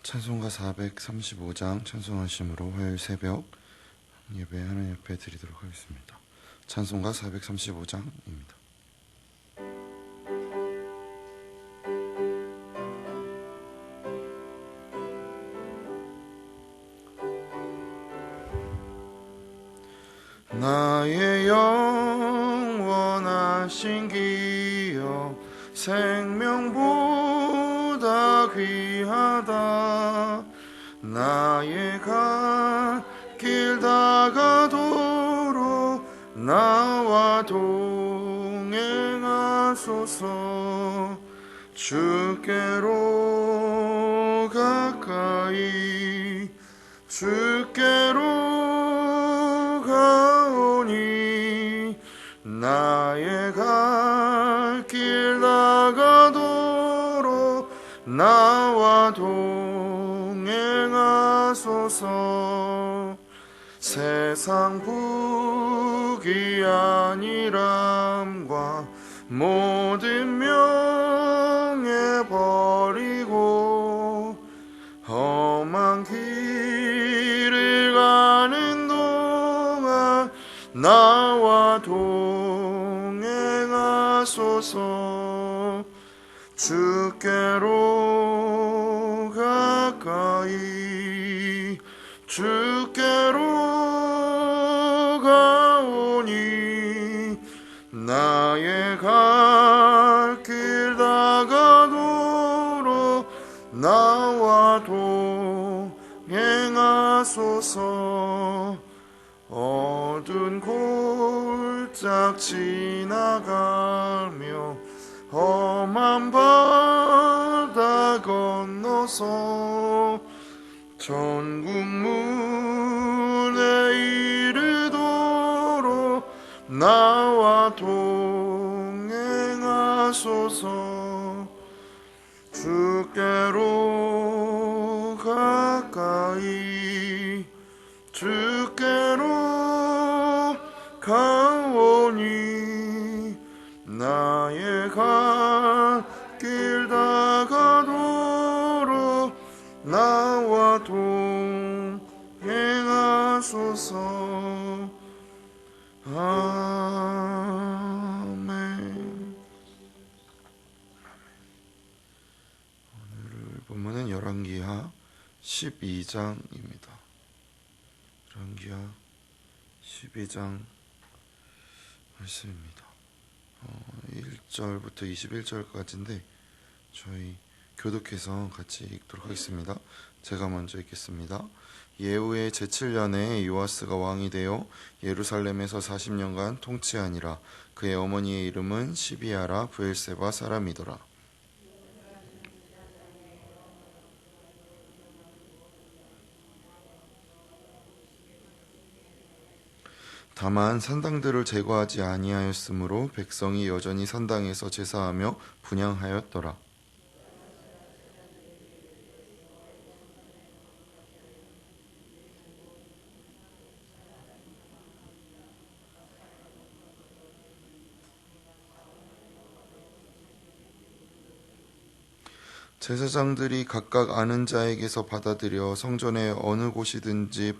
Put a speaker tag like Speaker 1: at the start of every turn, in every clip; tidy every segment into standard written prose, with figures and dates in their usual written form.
Speaker 1: 찬송가 435장 찬송하심으로 화요일 새벽 예배 하나님 앞에 드리도록 하겠습니다. 찬송가 435장입니다. 나의 영원하신 기여 생명보다 귀하다. 나의 갈 길 다가도록 나와 동행하소서. 주께로 가까이 주께로 가오니 나의 갈 길 다가도록 나와 동행하소서. 세상 부귀 아니람과 모든 명예 버리고 험한 길을 가는 동안 나와 동행하소서. 주께로 가까이 주께로 가오니 나의 갈 길 다가도록 나와 동행하소서. 어두운 골짝 지나가며 험한 바다 건너서 천국 문에 이르도록 나와 동행하소서. 주께로 가까이 주께로 가오니 나의 갈 길 다가도록 나와 동행하소서. 아멘. 오늘 본문은 열왕기하 12장입니다. 열왕기하 12장 말씀입니다. 1절부터 21절까지인데 저희 교독해서 같이 읽도록 하겠습니다. 제가 먼저 읽겠습니다. 예후의 제7년에 요아스가 왕이 되어 예루살렘에서 40년간 통치하니라. 그의 어머니의 이름은 시비아라 브엘세바 사람이더라. 다만 산당들을 제거하지 아니하였으므로 백성이 여전히 산당에서 제사하며 분향하였더라. 제사장들이 각각 아는 자에게서 받아들여 성전의 어느 곳이든지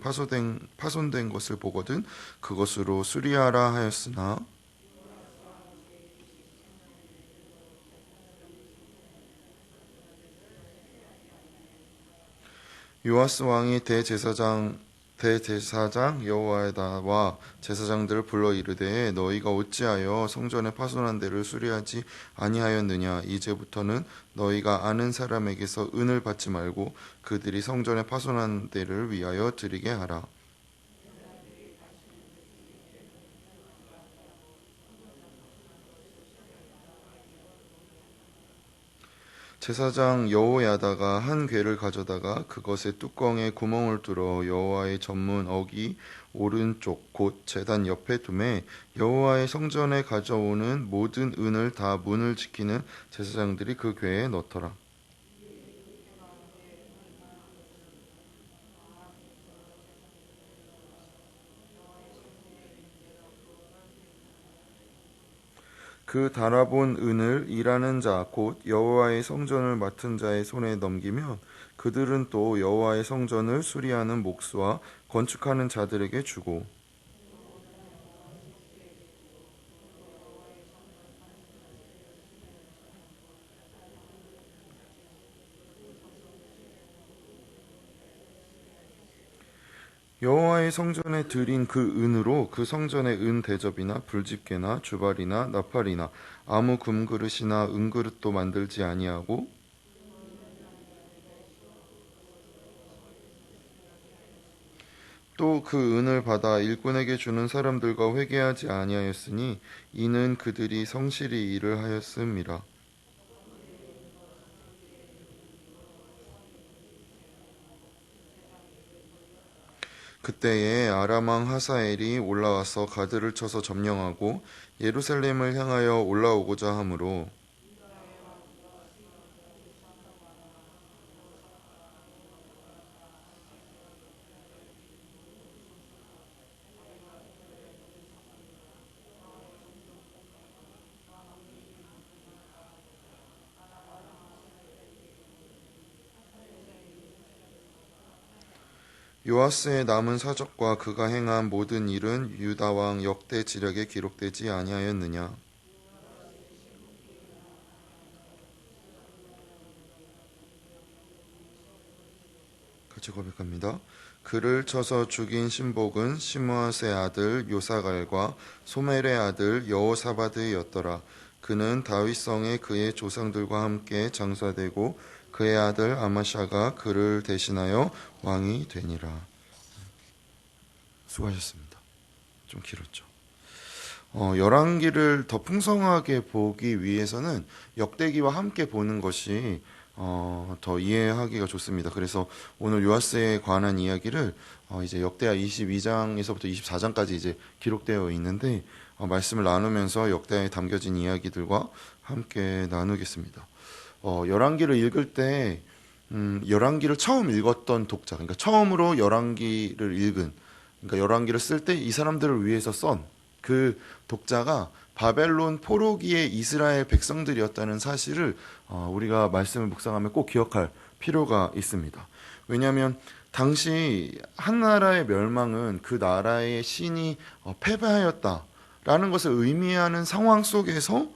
Speaker 1: 파손된 것을 보거든 그것으로 수리하라 하였으나 요아스 왕이 대제사장 여호야다와 제사장들을 불러 이르되 너희가 어찌하여 성전의 파손한 데를 수리하지 아니하였느냐. 이제부터는 너희가 아는 사람에게서 은을 받지 말고 그들이 성전의 파손한 데를 위하여 드리게 하라. 제사장 여호야다가 한 궤를 가져다가 그것의 뚜껑에 구멍을 뚫어 여호와의 전문 어기 오른쪽 곧 제단 옆에 두매 여호와의 성전에 가져오는 모든 은을 다 문을 지키는 제사장들이 그 궤에 넣더라. 그 달아본 은을 일하는 자 곧 여호와의 성전을 맡은 자의 손에 넘기면 그들은 또 여호와의 성전을 수리하는 목수와 건축하는 자들에게 주고 여호와의 성전에 드린 그 은으로 그 성전의 은 대접이나 불집게나 주발이나 나팔이나 아무 금그릇이나 은그릇도 만들지 아니하고 또 그 은을 받아 일꾼에게 주는 사람들과 회개하지 아니하였으니 이는 그들이 성실히 일을 하였음이라. 그때에 아람 왕 하사엘이 올라와서 가드를 쳐서 점령하고 예루살렘을 향하여 올라오고자 하므로 요아스의 남은 사적과 그가 행한 모든 일은 유다 왕 역대 지략에 기록되지 아니하였느냐. 같이 고백합니다. 그를 쳐서 죽인 신복은 시므앗의 아들 요사갈과 소멜의 아들 여호사바드였더라. 그는 다윗성에 그의 조상들과 함께 장사되고 그의 아들 아마샤가 그를 대신하여 왕이 되니라. 수고하셨습니다. 좀 길었죠. 열왕기를 더 풍성하게 보기 위해서는 역대기와 함께 보는 것이 더 이해하기가 좋습니다. 그래서 오늘 요아스에 관한 이야기를 이제 역대하 22장에서부터 24장까지 이제 기록되어 있는데 말씀을 나누면서 역대하에 담겨진 이야기들과 함께 나누겠습니다. 열왕기를 읽을 때 열왕기를 처음 읽었던 독자, 그러니까 처음으로 열왕기를 읽은, 그러니까 열왕기를 쓸 때 이 사람들을 위해서 썬 그 독자가 바벨론 포로기의 이스라엘 백성들이었다는 사실을 우리가 말씀을 묵상하면 꼭 기억할 필요가 있습니다. 왜냐하면 당시 한 나라의 멸망은 그 나라의 신이 패배하였다라는 것을 의미하는 상황 속에서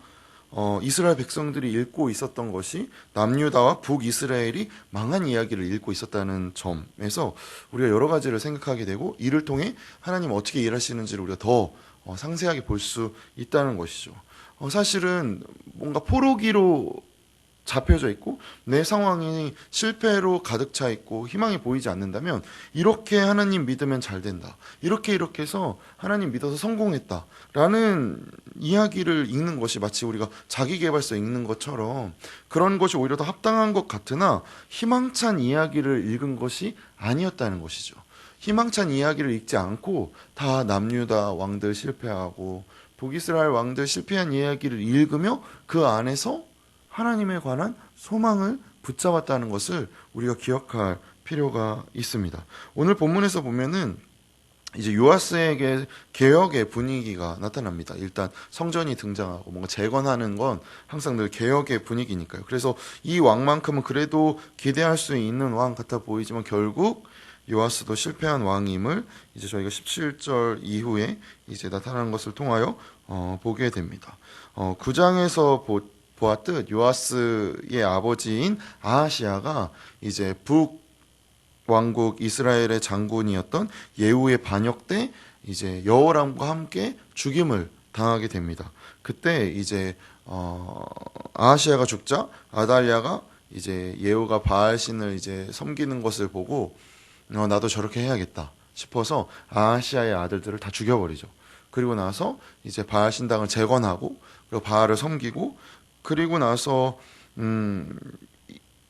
Speaker 1: 이스라엘 백성들이 읽고 있었던 것이 남유다와 북이스라엘이 망한 이야기를 읽고 있었다는 점에서 우리가 여러 가지를 생각하게 되고 이를 통해 하나님 어떻게 일하시는지를 우리가 더 상세하게 볼 수 있다는 것이죠. 사실은 뭔가 포로기로 잡혀져 있고 내 상황이 실패로 가득 차 있고 희망이 보이지 않는다면 이렇게 하나님 믿으면 잘 된다. 이렇게 해서 하나님 믿어서 성공했다라는 이야기를 읽는 것이 마치 우리가 자기계발서 읽는 것처럼 그런 것이 오히려 더 합당한 것 같으나 희망찬 이야기를 읽은 것이 아니었다는 것이죠. 희망찬 이야기를 읽지 않고 다 남유다 왕들 실패하고 북이스라엘 왕들 실패한 이야기를 읽으며 그 안에서 하나님에 관한 소망을 붙잡았다는 것을 우리가 기억할 필요가 있습니다. 오늘 본문에서 보면은 이제 요아스에게 개혁의 분위기가 나타납니다. 일단 성전이 등장하고 뭔가 재건하는 건 항상 늘 개혁의 분위기니까요. 그래서 이 왕만큼은 그래도 기대할 수 있는 왕 같아 보이지만 결국 요아스도 실패한 왕임을 이제 저희가 17절 이후에 이제 나타나는 것을 통하여 보게 됩니다. 9장에서 보았듯 요아스의 아버지인 아하시아가 이제 북왕국 이스라엘의 장군이었던 예후의 반역 때 이제 여호람과 함께 죽임을 당하게 됩니다. 그때 이제 아하시아가 죽자 아달랴가 이제 예후가 바알신을 이제 섬기는 것을 보고 나도 저렇게 해야겠다 싶어서 아하시아의 아들들을 다 죽여버리죠. 그리고 나서 이제 바알 신당을 재건하고 그리고 바알을 섬기고 그리고 나서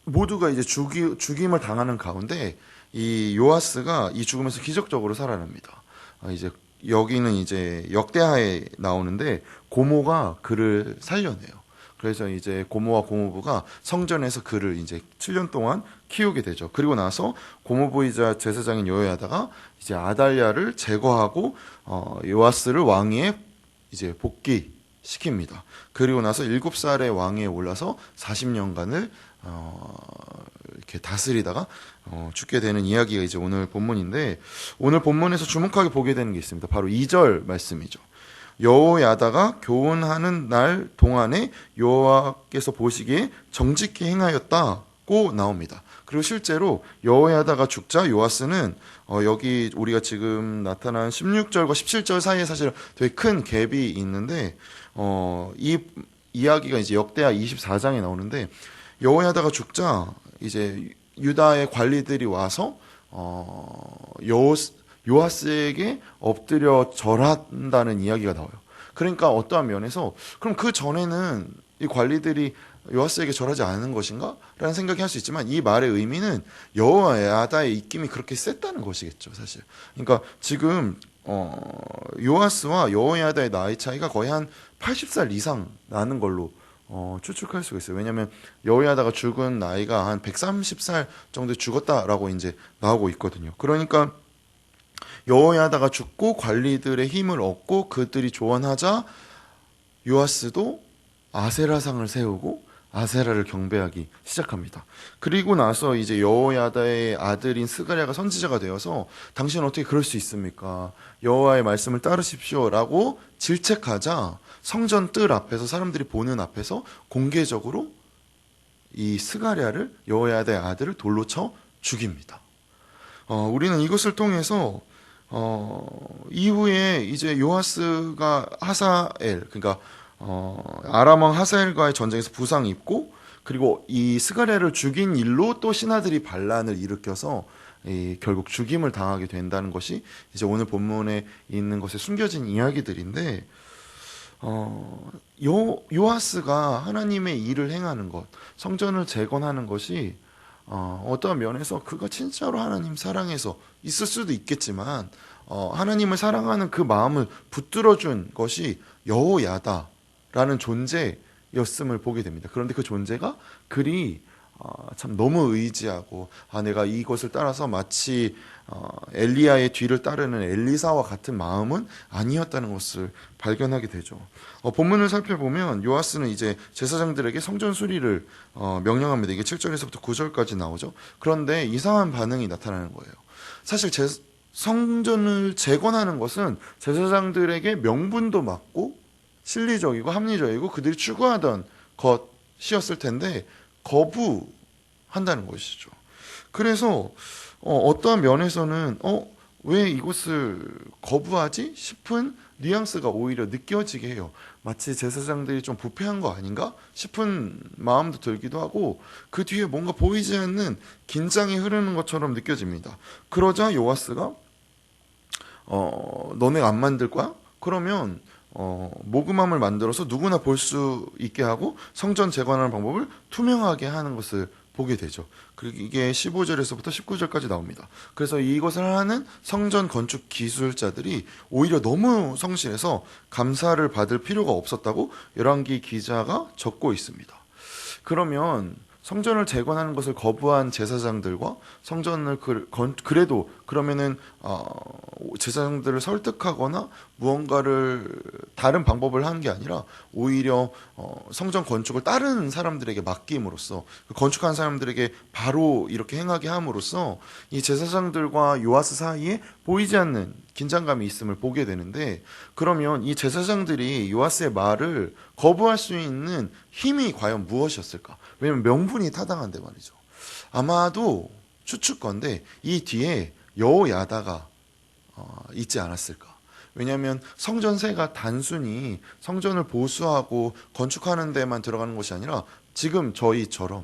Speaker 1: 모두가 이제 죽임을 당하는 가운데 이 요아스가 이 죽음에서 기적적으로 살아납니다. 이제 여기는 이제 역대하에 나오는데 고모가 그를 살려내요. 그래서 이제 고모와 고모부가 성전에서 그를 이제 7년 동안 키우게 되죠. 그리고 나서 고모부이자 제사장인 여호야다가 이제 아달랴를 제거하고 요아스를 왕위에 이제 복귀 시킵니다. 그리고 나서 7살의 왕위에 올라서 40년간을 이렇게 다스리다가 죽게 되는 이야기가 이제 오늘 본문인데, 오늘 본문에서 주목하게 보게 되는 게 있습니다. 바로 2절 말씀이죠. 여호야다가 교훈하는 날 동안에 여호와께서 보시기에 정직히 행하였다고 나옵니다. 그리고 실제로 여호야다가 죽자 요아스는 여기 우리가 지금 나타난 16절과 17절 사이에 사실 되게 큰 갭이 있는데, 이 이야기가 이제 역대하 24장에 나오는데, 여호야다가 죽자 이제 유다의 관리들이 와서 요아스에게 엎드려 절한다는 이야기가 나와요. 그러니까 어떠한 면에서 그럼 그 전에는 이 관리들이 요아스에게 절하지 않은 것인가? 라는 생각이 할 수 있지만, 이 말의 의미는 여호야다의 입김이 그렇게 셌다는 것이겠죠, 사실. 그러니까 지금 요아스와 여호야다의 나이 차이가 거의 한 80살 이상 나는 걸로 추측할 수가 있어요. 왜냐하면 여호야다가 죽은 나이가 한 130살 정도 죽었다라고 이제 나오고 있거든요. 그러니까 여호야다가 죽고 관리들의 힘을 얻고 그들이 조언하자 요아스도 아세라상을 세우고 아세라를 경배하기 시작합니다. 그리고 나서 이제 여호야다의 아들인 스가랴가 선지자가 되어서 당신은 어떻게 그럴 수 있습니까? 여호와의 말씀을 따르십시오라고 질책하자 성전 뜰 앞에서, 사람들이 보는 앞에서 공개적으로 이 스가랴를, 여호야다의 아들을 돌로 쳐 죽입니다. 우리는 이것을 통해서 이후에 이제 요아스가 하사엘, 그러니까 아람 왕 하사엘과의 전쟁에서 부상 입고, 그리고 이 스가랴를 죽인 일로 또 신하들이 반란을 일으켜서 결국 죽임을 당하게 된다는 것이 이제 오늘 본문에 있는 것에 숨겨진 이야기들인데, 요아스가 하나님의 일을 행하는 것, 성전을 재건하는 것이 어떠한 면에서 그가 진짜로 하나님 사랑해서 있을 수도 있겠지만, 하나님을 사랑하는 그 마음을 붙들어준 것이 여호야다라는 존재였음을 보게 됩니다. 그런데 그 존재가 그리 참 너무 의지하고, 내가 이것을 따라서 마치 엘리야의 뒤를 따르는 엘리사와 같은 마음은 아니었다는 것을 발견하게 되죠. 본문을 살펴보면 요아스는 이제 제사장들에게 성전 수리를 명령합니다. 이게 7절에서부터 9절까지 나오죠. 그런데 이상한 반응이 나타나는 거예요. 사실 성전을 재건하는 것은 제사장들에게 명분도 맞고 실리적이고 합리적이고 그들이 추구하던 것이었을 텐데 거부한다는 것이죠. 그래서 어떠한 면에서는 왜 이것을 거부하지 싶은 뉘앙스가 오히려 느껴지게 해요. 마치 제사장들이 좀 부패한 거 아닌가 싶은 마음도 들기도 하고, 그 뒤에 뭔가 보이지 않는 긴장이 흐르는 것처럼 느껴집니다. 그러자 요아스가 너네 안 만들 거야? 그러면 모금함을 만들어서 누구나 볼 수 있게 하고 성전 재건하는 방법을 투명하게 하는 것을 보게 되죠. 그리고 이게 15절에서부터 19절까지 나옵니다. 그래서 이것을 하는 성전 건축 기술자들이 오히려 너무 성실해서 감사를 받을 필요가 없었다고 열왕기 기자가 적고 있습니다. 그러면 성전을 재건하는 것을 거부한 제사장들과 성전을 그래도 그러면은 제사장들을 설득하거나 무언가를 다른 방법을 하는 게 아니라 오히려 성전 건축을 다른 사람들에게 맡김으로써, 건축한 사람들에게 바로 이렇게 행하게 함으로써 이 제사장들과 요아스 사이에 보이지 않는 긴장감이 있음을 보게 되는데, 그러면 이 제사장들이 요아스의 말을 거부할 수 있는 힘이 과연 무엇이었을까? 왜냐하면 명분이 타당한데 말이죠. 아마도 추측건데 이 뒤에 여호야다가 있지 않았을까? 왜냐하면 성전세가 단순히 성전을 보수하고 건축하는 데만 들어가는 것이 아니라 지금 저희처럼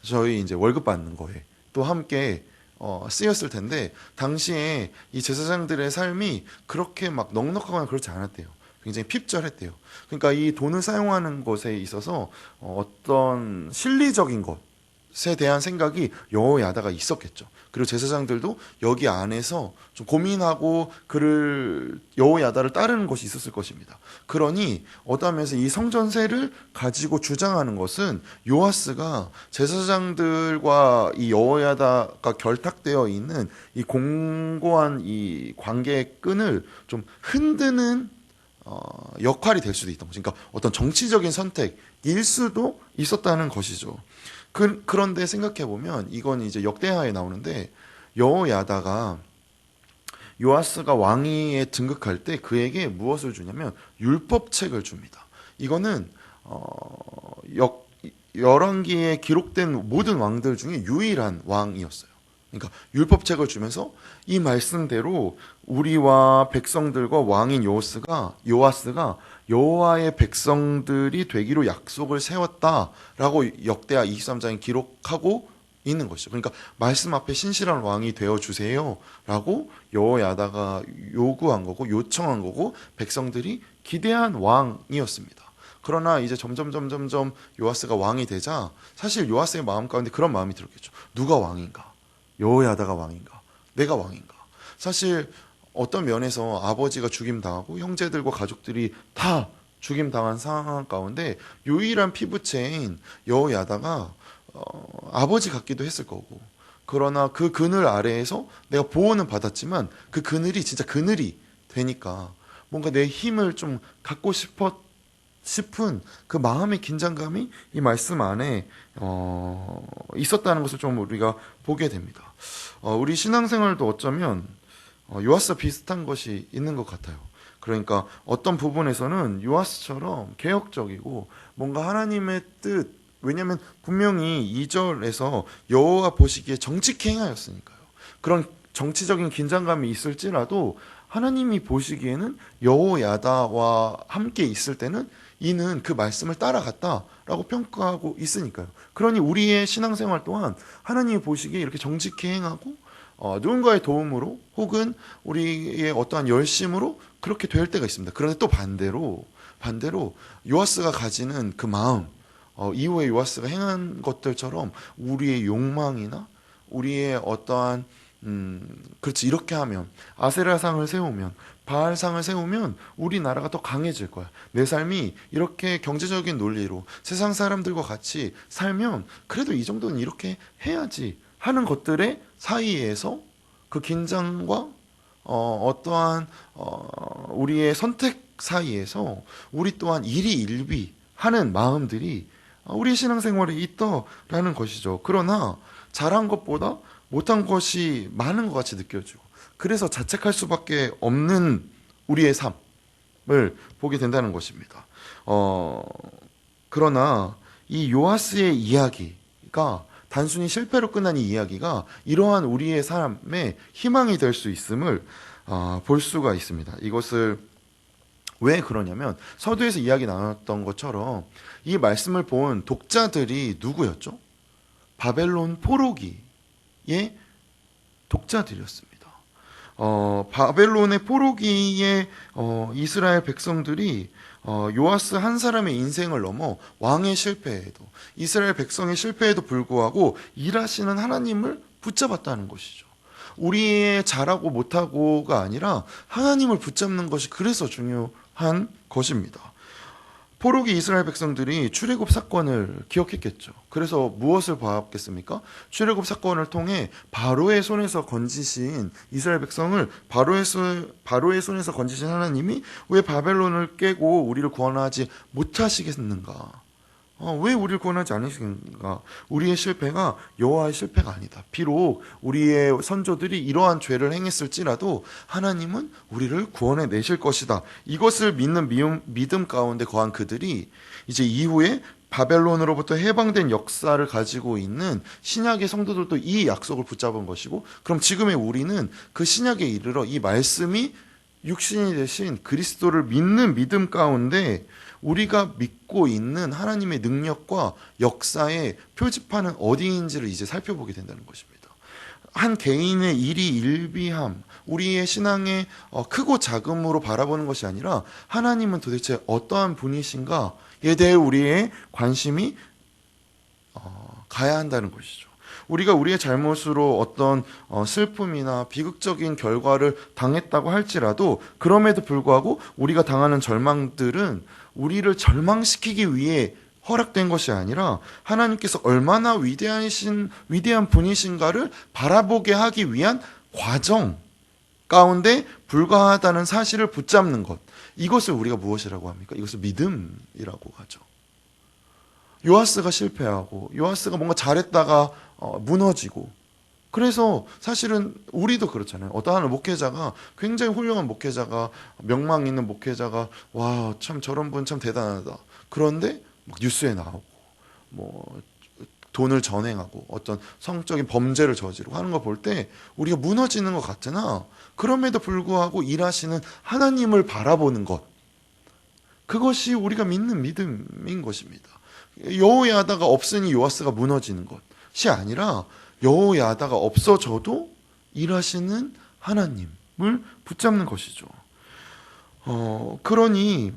Speaker 1: 저희 이제 월급 받는 거에 또 함께 쓰였을 텐데, 당시에 이 제사장들의 삶이 그렇게 막 넉넉하거나 그렇지 않았대요. 굉장히 핍절했대요. 그러니까 이 돈을 사용하는 것에 있어서 어떤 실리적인 것에 대한 생각이 여호야다가 있었겠죠. 그리고 제사장들도 여기 안에서 좀 고민하고 그를 여호야다를 따르는 것이 있었을 것입니다. 그러니 어떠한 면에서 이 성전세를 가지고 주장하는 것은 요아스가 제사장들과 이 여호야다가 결탁되어 있는 이 공고한 이 관계의 끈을 좀 흔드는 역할이 될 수도 있던 거죠. 그러니까 어떤 정치적인 선택일 수도 있었다는 것이죠. 그런데 생각해 보면 이건 이제 역대하에 나오는데 여호야다가 요아스가 왕위에 등극할 때 그에게 무엇을 주냐면 율법책을 줍니다. 이거는 열왕기에 기록된 모든 왕들 중에 유일한 왕이었어요. 그러니까 율법책을 주면서 이 말씀대로 우리와 백성들과 왕인 요아스가 여호와의 백성들이 되기로 약속을 세웠다라고 역대하 23장에 기록하고 있는 것이죠. 그러니까 말씀 앞에 신실한 왕이 되어 주세요라고 여호야다가 요구한 거고 요청한 거고 백성들이 기대한 왕이었습니다. 그러나 이제 점점 요아스가 왕이 되자 사실 요아스의 마음 가운데 그런 마음이 들었겠죠. 누가 왕인가? 여호야다가 왕인가? 내가 왕인가? 사실 어떤 면에서 아버지가 죽임당하고 형제들과 가족들이 다 죽임당한 상황 가운데 유일한 피부체인 여호야다가 아버지 같기도 했을 거고, 그러나 그 그늘 아래에서 내가 보호는 받았지만 그 그늘이 진짜 그늘이 되니까 뭔가 내 힘을 좀 갖고 싶은 그 마음의 긴장감이 이 말씀 안에 있었다는 것을 좀 우리가 보게 됩니다. 우리 신앙생활도 어쩌면 요아스와 비슷한 것이 있는 것 같아요. 그러니까 어떤 부분에서는 요아스처럼 개혁적이고 뭔가 하나님의 뜻, 왜냐하면 분명히 2절에서 여호와 보시기에 정직히 행하였으니까요. 그런 정치적인 긴장감이 있을지라도 하나님이 보시기에는 여호야다와 함께 있을 때는 이는 그 말씀을 따라갔다라고 평가하고 있으니까요. 그러니 우리의 신앙생활 또한 하나님이 보시기에 이렇게 정직히 행하고 누군가의 도움으로 혹은 우리의 어떠한 열심으로 그렇게 될 때가 있습니다. 그런데 또 반대로 요아스가 가지는 그 마음, 이후에 요아스가 행한 것들처럼 우리의 욕망이나 우리의 어떠한 그렇지, 이렇게 하면 아세라상을 세우면 바알상을 세우면 우리나라가 더 강해질 거야. 내 삶이 이렇게 경제적인 논리로 세상 사람들과 같이 살면 그래도 이 정도는 이렇게 해야지 하는 것들의 사이에서 그 긴장과 어떠한 우리의 선택 사이에서 우리 또한 일희일비 하는 마음들이 우리 신앙생활에 있다라는 것이죠. 그러나 잘한 것보다 못한 것이 많은 것 같이 느껴지고 그래서 자책할 수밖에 없는 우리의 삶을 보게 된다는 것입니다. 그러나 이 요아스의 이야기가 단순히 실패로 끝난 이 이야기가 이러한 우리의 삶의 희망이 될 수 있음을 볼 수가 있습니다. 이것을 왜 그러냐면 서두에서 이야기 나눴던 것처럼 이 말씀을 본 독자들이 누구였죠? 바벨론 포로기의 독자들이었습니다. 바벨론의 포로기의 이스라엘 백성들이 요아스 한 사람의 인생을 넘어 왕의 실패에도 이스라엘 백성의 실패에도 불구하고 일하시는 하나님을 붙잡았다는 것이죠. 우리의 잘하고 못하고가 아니라 하나님을 붙잡는 것이 그래서 중요한 것입니다. 포로기 이스라엘 백성들이 출애굽 사건을 기억했겠죠. 그래서 무엇을 봤겠습니까? 출애굽 사건을 통해 바로의 손에서 건지신 이스라엘 백성을 바로의 손에서 건지신 하나님이 왜 바벨론을 깨고 우리를 구원하지 못하시겠는가? 왜 우리를 구원하지 않으시는가? 우리의 실패가 여호와의 실패가 아니다. 비록 우리의 선조들이 이러한 죄를 행했을지라도 하나님은 우리를 구원해 내실 것이다. 이것을 믿는 믿음 가운데 거한 그들이 이제 이후에 바벨론으로부터 해방된 역사를 가지고 있는 신약의 성도들도 이 약속을 붙잡은 것이고, 그럼 지금의 우리는 그 신약에 이르러 이 말씀이 육신이 되신 그리스도를 믿는 믿음 가운데 우리가 믿고 있는 하나님의 능력과 역사의 표지판은 어디인지를 이제 살펴보게 된다는 것입니다. 한 개인의 일희일비함, 우리의 신앙의 크고 작음으로 바라보는 것이 아니라 하나님은 도대체 어떠한 분이신가에 대해 우리의 관심이 가야 한다는 것이죠. 우리가 우리의 잘못으로 어떤 슬픔이나 비극적인 결과를 당했다고 할지라도 그럼에도 불구하고 우리가 당하는 절망들은 우리를 절망시키기 위해 허락된 것이 아니라 하나님께서 얼마나 위대한 분이신가를 바라보게 하기 위한 과정 가운데 불과하다는 사실을 붙잡는 것, 이것을 우리가 무엇이라고 합니까? 이것을 믿음이라고 하죠. 요아스가 실패하고 요아스가 뭔가 잘했다가 무너지고, 그래서 사실은 우리도 그렇잖아요. 어떠한 목회자가, 굉장히 훌륭한 목회자가, 명망 있는 목회자가, 와, 참 저런 분 참 대단하다. 그런데 막 뉴스에 나오고 뭐 돈을 전행하고 어떤 성적인 범죄를 저지르고 하는 거 볼 때 우리가 무너지는 것 같으나, 그럼에도 불구하고 일하시는 하나님을 바라보는 것, 그것이 우리가 믿는 믿음인 것입니다. 여호야다가 없으니 요아스가 무너지는 것이 아니라, 여호야다가 없어져도 일하시는 하나님을 붙잡는 것이죠. 그러니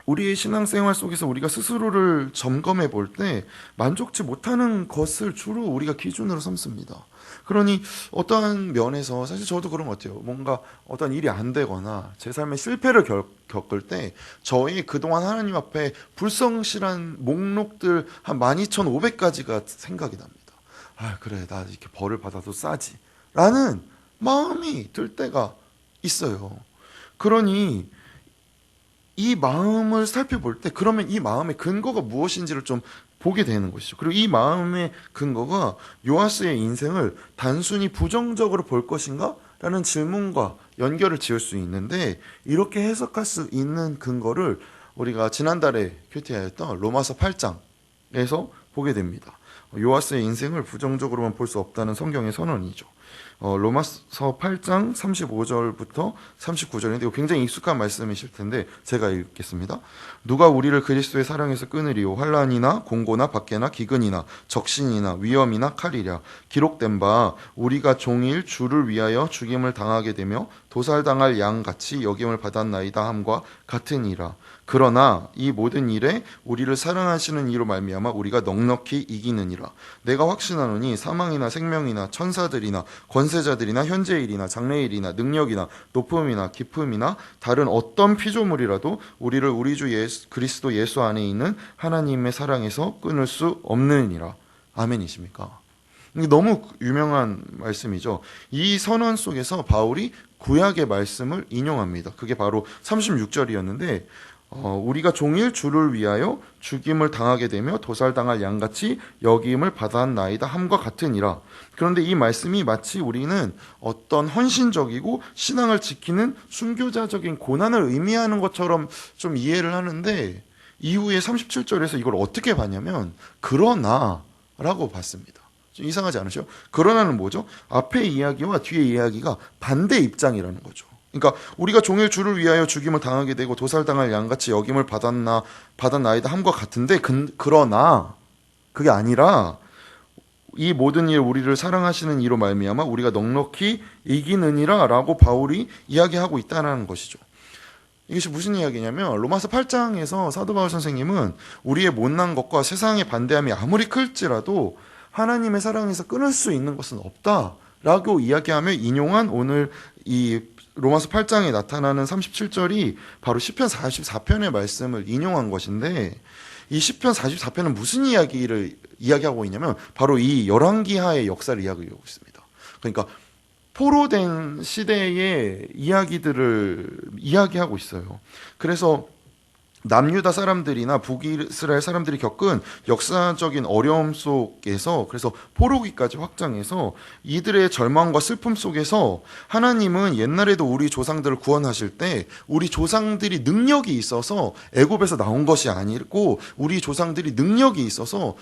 Speaker 1: 우리의 신앙생활 속에서 우리가 스스로를 점검해 볼 때 만족치 못하는 것을 주로 우리가 기준으로 삼습니다. 그러니 어떠한 면에서 사실 저도 그런 것 같아요. 뭔가 어떤 일이 안 되거나 제 삶에 실패를 겪을 때 저희 그동안 하나님 앞에 불성실한 목록들 한 12,500가지가 생각이 납니다. 아, 그래, 나 이렇게 벌을 받아도 싸지 라는 마음이 들 때가 있어요. 그러니 이 마음을 살펴볼 때, 그러면 이 마음의 근거가 무엇인지를 좀 보게 되는 것이죠. 그리고 이 마음의 근거가 요아스의 인생을 단순히 부정적으로 볼 것인가? 라는 질문과 연결을 지을 수 있는데, 이렇게 해석할 수 있는 근거를 우리가 지난달에 큐티하였던 로마서 8장에서 보게 됩니다. 요아스의 인생을 부정적으로만 볼 수 없다는 성경의 선언이죠. 로마서 8장 35절부터 39절인데 이거 굉장히 익숙한 말씀이실 텐데 제가 읽겠습니다. 누가 우리를 그리스도의 사랑에서 끊으리요? 환난이나 공고나 박해나 기근이나 적신이나 위험이나 칼이랴. 기록된 바 우리가 종일 주를 위하여 죽임을 당하게 되며 도살당할 양같이 여김을 받았나이다 함과 같으니라. 그러나 이 모든 일에 우리를 사랑하시는 이로 말미암아 우리가 넉넉히 이기느니라. 내가 확신하노니 사망이나 생명이나 천사들이나 권세자들이나 현재일이나 장래일이나 능력이나 높음이나 깊음이나 다른 어떤 피조물이라도 우리를 우리 주 그리스도 예수 안에 있는 하나님의 사랑에서 끊을 수 없느니라. 아멘이십니까? 이게 너무 유명한 말씀이죠. 이 선언 속에서 바울이 구약의 말씀을 인용합니다. 그게 바로 36절이었는데 우리가 종일 주를 위하여 죽임을 당하게 되며 도살당할 양같이 여김을 받았나이다 함과 같으니라. 그런데 이 말씀이 마치 우리는 어떤 헌신적이고 신앙을 지키는 순교자적인 고난을 의미하는 것처럼 좀 이해를 하는데, 이후에 37절에서 이걸 어떻게 봤냐면 그러나 라고 봤습니다. 좀 이상하지 않으세요? 그러나는 뭐죠? 앞의 이야기와 뒤의 이야기가 반대 입장이라는 거죠. 그러니까 우리가 종일 주를 위하여 죽임을 당하게 되고 도살당할 양같이 여김을 받았나이다 함과 같은데, 그러나 그게 아니라 이 모든 일 우리를 사랑하시는 이로 말미암아 우리가 넉넉히 이기느니라 라고 바울이 이야기하고 있다는 것이죠. 이것이 무슨 이야기냐면, 로마서 8장에서 사도 바울 선생님은 우리의 못난 것과 세상의 반대함이 아무리 클지라도 하나님의 사랑에서 끊을 수 있는 것은 없다라고 이야기하며 인용한 오늘 이 로마서 8장에 나타나는 37절이 바로 시편 44편의 말씀을 인용한 것인데, 이 시편 44편은 무슨 이야기를 이야기하고 있냐면 바로 이 열왕기하의 역사를 이야기하고 있습니다. 그러니까 포로된 시대의 이야기들을 이야기하고 있어요. 그래서 남유다 사람들이나 북이스라엘 사람들이 겪은 역사적인 어려움 속에서, 그래서 포로기까지 확장해서 이들의 절망과 슬픔 속에서 하나님은 옛날에도 우리 조상들을 구원하실 때 우리 조상들이 능력이 있어서 애굽에서 나온 것이 아니고, 우리 조상들이 능력이 있어서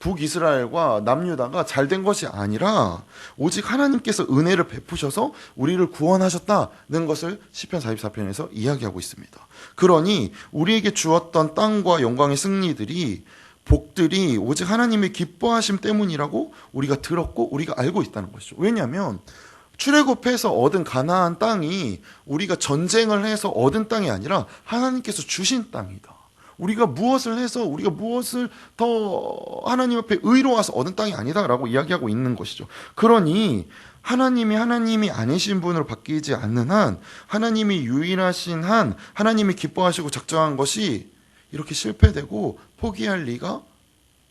Speaker 1: 북이스라엘과 남유다가 잘된 것이 아니라 오직 하나님께서 은혜를 베푸셔서 우리를 구원하셨다는 것을 시편 44편에서 이야기하고 있습니다. 그러니 우리에게 주었던 땅과 영광의 승리들이, 복들이 오직 하나님의 기뻐하심 때문이라고 우리가 들었고 우리가 알고 있다는 것이죠. 왜냐하면 출애굽해서 얻은 가나안 땅이 우리가 전쟁을 해서 얻은 땅이 아니라 하나님께서 주신 땅이다. 우리가 무엇을 해서, 우리가 무엇을 더 하나님 앞에 의로워서 얻은 땅이 아니다라고 이야기하고 있는 것이죠. 그러니 하나님이 아니신 분으로 바뀌지 않는 한, 하나님이 유일하신 한, 하나님이 기뻐하시고 작정한 것이 이렇게 실패되고 포기할 리가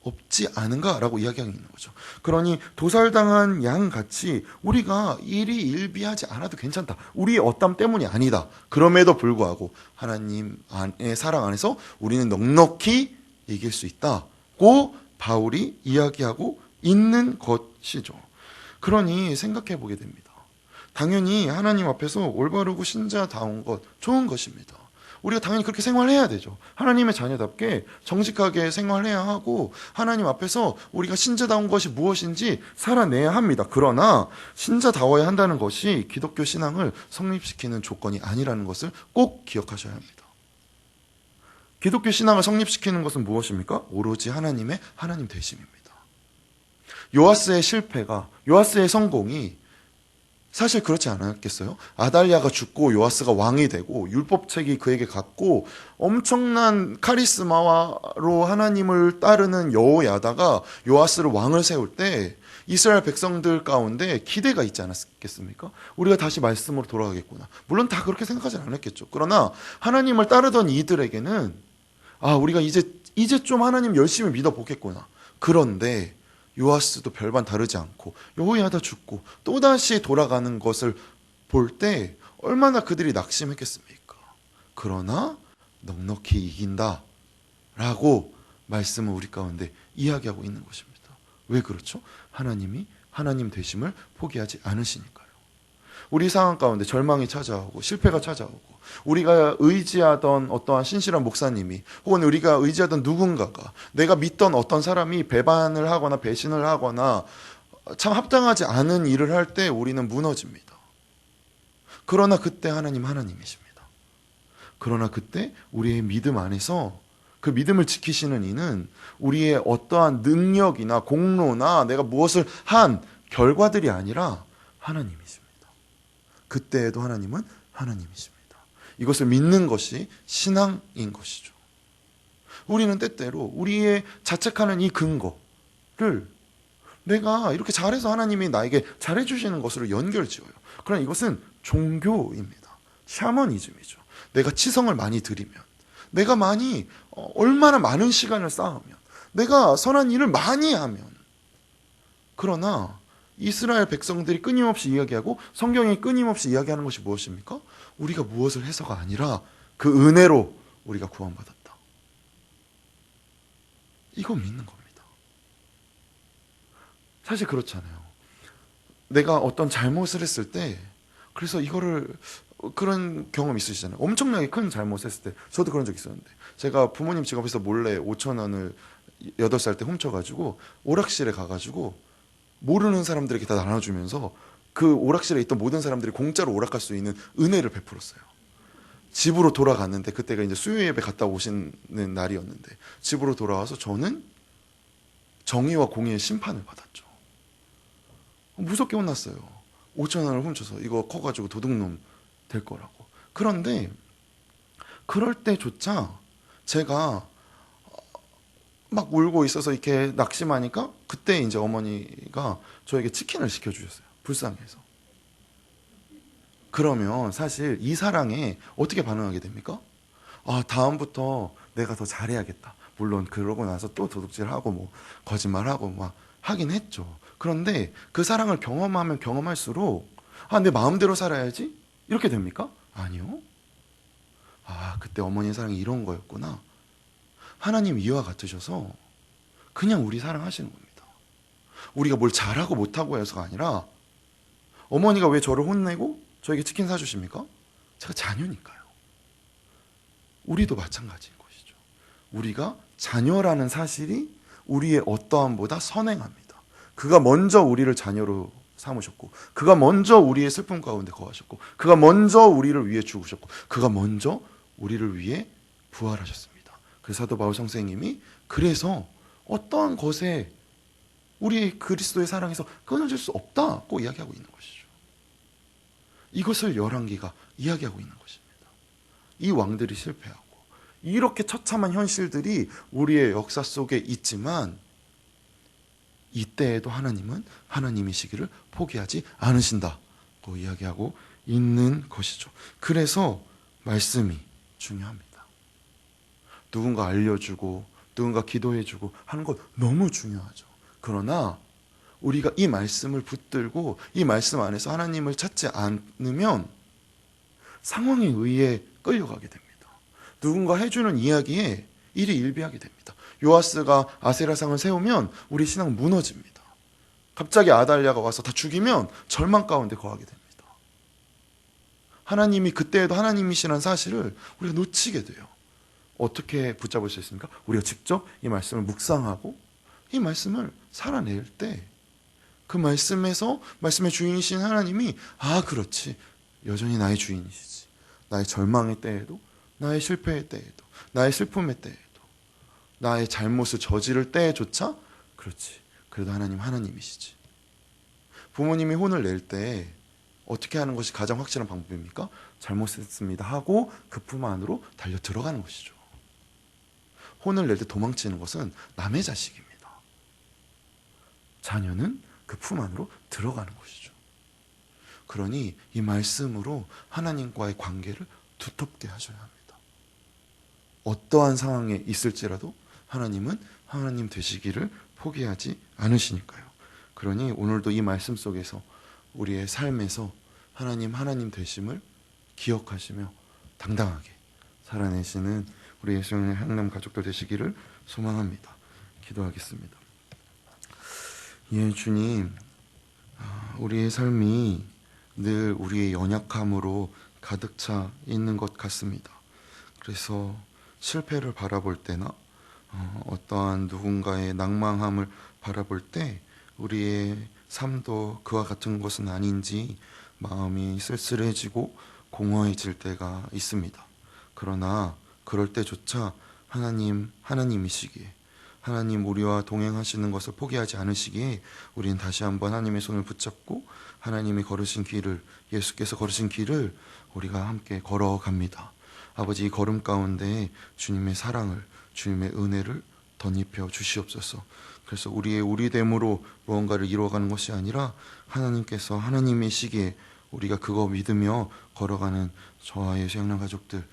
Speaker 1: 없지 않은가라고 이야기하고 있는 거죠. 그러니 도살당한 양같이 우리가 일이 일비하지 않아도 괜찮다. 우리의 어땀 때문이 아니다. 그럼에도 불구하고 하나님의 사랑 안에서 우리는 넉넉히 이길 수 있다고 바울이 이야기하고 있는 것이죠. 그러니 생각해 보게 됩니다. 당연히 하나님 앞에서 올바르고 신자다운 것, 좋은 것입니다. 우리가 당연히 그렇게 생활해야 되죠. 하나님의 자녀답게 정직하게 생활해야 하고 하나님 앞에서 우리가 신자다운 것이 무엇인지 살아내야 합니다. 그러나 신자다워야 한다는 것이 기독교 신앙을 성립시키는 조건이 아니라는 것을 꼭 기억하셔야 합니다. 기독교 신앙을 성립시키는 것은 무엇입니까? 오로지 하나님 되심입니다. 요아스의 실패가, 요아스의 성공이 사실 그렇지 않았겠어요? 아달랴가 죽고 요아스가 왕이 되고 율법책이 그에게 갔고 엄청난 카리스마로 하나님을 따르는 여호야다가 요아스를 왕을 세울 때 이스라엘 백성들 가운데 기대가 있지 않았겠습니까? 우리가 다시 말씀으로 돌아가겠구나. 물론 다 그렇게 생각하지 않았겠죠. 그러나 하나님을 따르던 이들에게는 우리가 이제 좀 하나님 열심히 믿어보겠구나. 그런데 요아스도 별반 다르지 않고 여호야다 죽고 또다시 돌아가는 것을 볼 때 얼마나 그들이 낙심했겠습니까? 그러나 넉넉히 이긴다 라고 말씀을 우리 가운데 이야기하고 있는 것입니다. 왜 그렇죠? 하나님이 하나님 되심을 포기하지 않으시니까요. 우리 상황 가운데 절망이 찾아오고 실패가 찾아오고 우리가 의지하던 어떠한 신실한 목사님이 혹은 우리가 의지하던 누군가가 내가 믿던 어떤 사람이 배반을 하거나 배신을 하거나 참 합당하지 않은 일을 할 때 우리는 무너집니다. 그러나 그때 하나님이십니다. 그러나 그때 우리의 믿음 안에서 그 믿음을 지키시는 이는 우리의 어떠한 능력이나 공로나 내가 무엇을 한 결과들이 아니라 하나님이십니다. 그때에도 하나님은 하나님이십니다. 이것을 믿는 것이 신앙인 것이죠. 우리는 때때로 우리의 자책하는 이 근거를 내가 이렇게 잘해서 하나님이 나에게 잘해주시는 것으로 연결지어요. 그러나 이것은 종교입니다. 샤머니즘이죠. 내가 치성을 많이 드리면, 내가 얼마나 많은 시간을 쌓으면, 내가 선한 일을 많이 하면, 그러나 이스라엘 백성들이 끊임없이 이야기하고 성경이 끊임없이 이야기하는 것이 무엇입니까? 우리가 무엇을 해서가 아니라 그 은혜로 우리가 구원받았다. 이거 믿는 겁니다. 사실 그렇잖아요. 내가 어떤 잘못을 했을 때 그래서 그런 경험 있으시잖아요. 엄청나게 큰 잘못했을 때 저도 그런 적 있었는데 제가 부모님 지갑에서 몰래 5천 원을 8살 때 훔쳐가지고 오락실에 가가지고 모르는 사람들에게 다 나눠주면서 그 오락실에 있던 모든 사람들이 공짜로 오락할 수 있는 은혜를 베풀었어요. 집으로 돌아갔는데 그때가 이제 수요 예배 갔다 오시는 날이었는데 집으로 돌아와서 저는 정의와 공의의 심판을 받았죠. 무섭게 혼났어요. 5천 원을 훔쳐서 이거 커가지고 도둑놈 될 거라고. 그런데 그럴 때조차 제가 막 울고 있어서 이렇게 낙심하니까 그때 이제 어머니가 저에게 치킨을 시켜주셨어요. 불쌍해서. 그러면 사실 이 사랑에 어떻게 반응하게 됩니까? 다음부터 내가 더 잘해야겠다. 물론 그러고 나서 또 도둑질하고 뭐 거짓말하고 막 하긴 했죠. 그런데 그 사랑을 경험하면 경험할수록 내 마음대로 살아야지? 이렇게 됩니까? 아니요. 그때 어머니의 사랑이 이런 거였구나. 하나님 이와 같으셔서 그냥 우리 사랑하시는 겁니다. 우리가 뭘 잘하고 못하고 해서가 아니라 어머니가 왜 저를 혼내고 저에게 치킨 사주십니까? 제가 자녀니까요. 우리도 마찬가지인 것이죠. 우리가 자녀라는 사실이 우리의 어떠함보다 선행합니다. 그가 먼저 우리를 자녀로 삼으셨고 그가 먼저 우리의 슬픔 가운데 거하셨고 그가 먼저 우리를 위해 죽으셨고 그가 먼저 우리를 위해 부활하셨습니다. 그래서 사도 바울 선생님이 그래서 어떠한 것에 우리 그리스도의 사랑에서 끊어질 수 없다고 이야기하고 있는 것이죠. 이것을 열왕기가 이야기하고 있는 것입니다. 이 왕들이 실패하고 이렇게 처참한 현실들이 우리의 역사 속에 있지만 이때에도 하나님은 하나님이시기를 포기하지 않으신다고 이야기하고 있는 것이죠. 그래서 말씀이 중요합니다. 누군가 알려주고 누군가 기도해주고 하는 것 너무 중요하죠. 그러나 우리가 이 말씀을 붙들고 이 말씀 안에서 하나님을 찾지 않으면 상황에 의해 끌려가게 됩니다. 누군가 해주는 이야기에 일이 일비하게 됩니다. 요아스가 아세라상을 세우면 우리 신앙 무너집니다. 갑자기 아달랴가 와서 다 죽이면 절망 가운데 거하게 됩니다. 하나님이 그때에도 하나님이시라는 사실을 우리가 놓치게 돼요. 어떻게 붙잡을 수 있습니까? 우리가 직접 이 말씀을 묵상하고 이 말씀을 살아낼 때 그 말씀에서 말씀의 주인이신 하나님이 그렇지, 여전히 나의 주인이시지. 나의 절망의 때에도, 나의 실패의 때에도, 나의 슬픔의 때에도, 나의 잘못을 저지를 때조차 그렇지, 그래도 하나님이시지. 부모님이 혼을 낼 때 어떻게 하는 것이 가장 확실한 방법입니까? 잘못했습니다 하고 그 품 안으로 달려 들어가는 것이죠. 혼을 낼 때 도망치는 것은 남의 자식입니다. 자녀는 그 품 안으로 들어가는 것이죠. 그러니 이 말씀으로 하나님과의 관계를 두텁게 하셔야 합니다. 어떠한 상황에 있을지라도 하나님은 하나님 되시기를 포기하지 않으시니까요. 그러니 오늘도 이 말씀 속에서 우리의 삶에서 하나님 되심을 기억하시며 당당하게 살아내시는 우리 예수님의 향남 가족들 되시기를 소망합니다. 기도하겠습니다. 예, 주님, 우리의 삶이 늘 우리의 연약함으로 가득 차 있는 것 같습니다. 그래서 실패를 바라볼 때나 어떠한 누군가의 낭망함을 바라볼 때 우리의 삶도 그와 같은 것은 아닌지 마음이 쓸쓸해지고 공허해질 때가 있습니다. 그러나 그럴 때조차 하나님이시기에, 하나님 우리와 동행하시는 것을 포기하지 않으시기에 우리는 다시 한번 하나님의 손을 붙잡고 하나님이 걸으신 길을, 예수께서 걸으신 길을 우리가 함께 걸어갑니다. 아버지, 이 걸음 가운데 주님의 사랑을, 주님의 은혜를 덧입혀 주시옵소서. 그래서 우리됨으로 무언가를 이루어가는 것이 아니라 하나님께서 하나님이시기에 우리가 그거 믿으며 걸어가는 저와 예수 향남 가족들,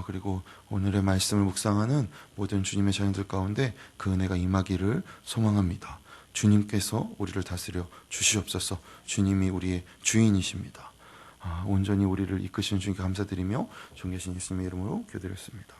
Speaker 1: 그리고 오늘의 말씀을 묵상하는 모든 주님의 자녀들 가운데 그 은혜가 임하기를 소망합니다. 주님께서 우리를 다스려 주시옵소서. 주님이 우리의 주인이십니다. 온전히 우리를 이끄시는 주님께 감사드리며 존귀하신 예수님의 이름으로 기도드렸습니다.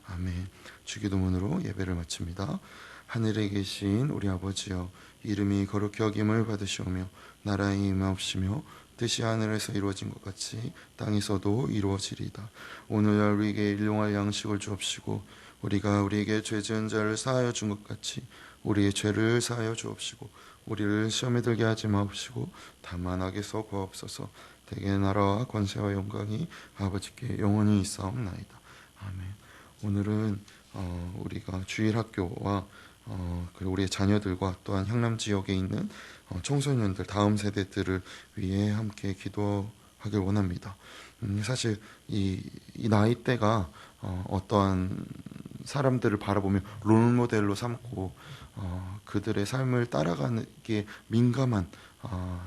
Speaker 1: 아멘. 주기도문으로 예배를 마칩니다. 하늘에 계신 우리 아버지여, 이름이 거룩히 여김을 받으시오며 나라의 임하옵시며 뜻이 하늘에서 이루어진 것 같이 땅에서도 이루어지리이다. 오늘날 우리에게 일용할 양식을 주옵시고 우리가 우리에게 죄 지은 자를 사하여 준 것 같이 우리의 죄를 사하여 주옵시고 우리를 시험에 들게 하지 마옵시고 다만 악에서 구하옵소서. 대개 나라와 권세와 영광이 아버지께 영원히 있사옵나이다. 아멘. 오늘은 우리가 주일학교와 그리고 우리의 자녀들과 또한 향남 지역에 있는 청소년들, 다음 세대들을 위해 함께 기도하길 원합니다. 사실 이 나이대가 어떠한 사람들을 바라보며 롤모델로 삼고 그들의 삶을 따라가기에 민감한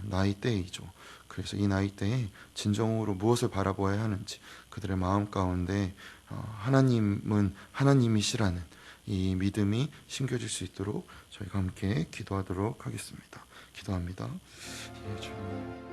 Speaker 1: 나이대이죠. 그래서 이 나이대에 진정으로 무엇을 바라보아야 하는지, 그들의 마음 가운데 하나님은 하나님이시라는 이 믿음이 심겨질 수 있도록 저희가 함께 기도하도록 하겠습니다. 기도합니다. 예, 주님.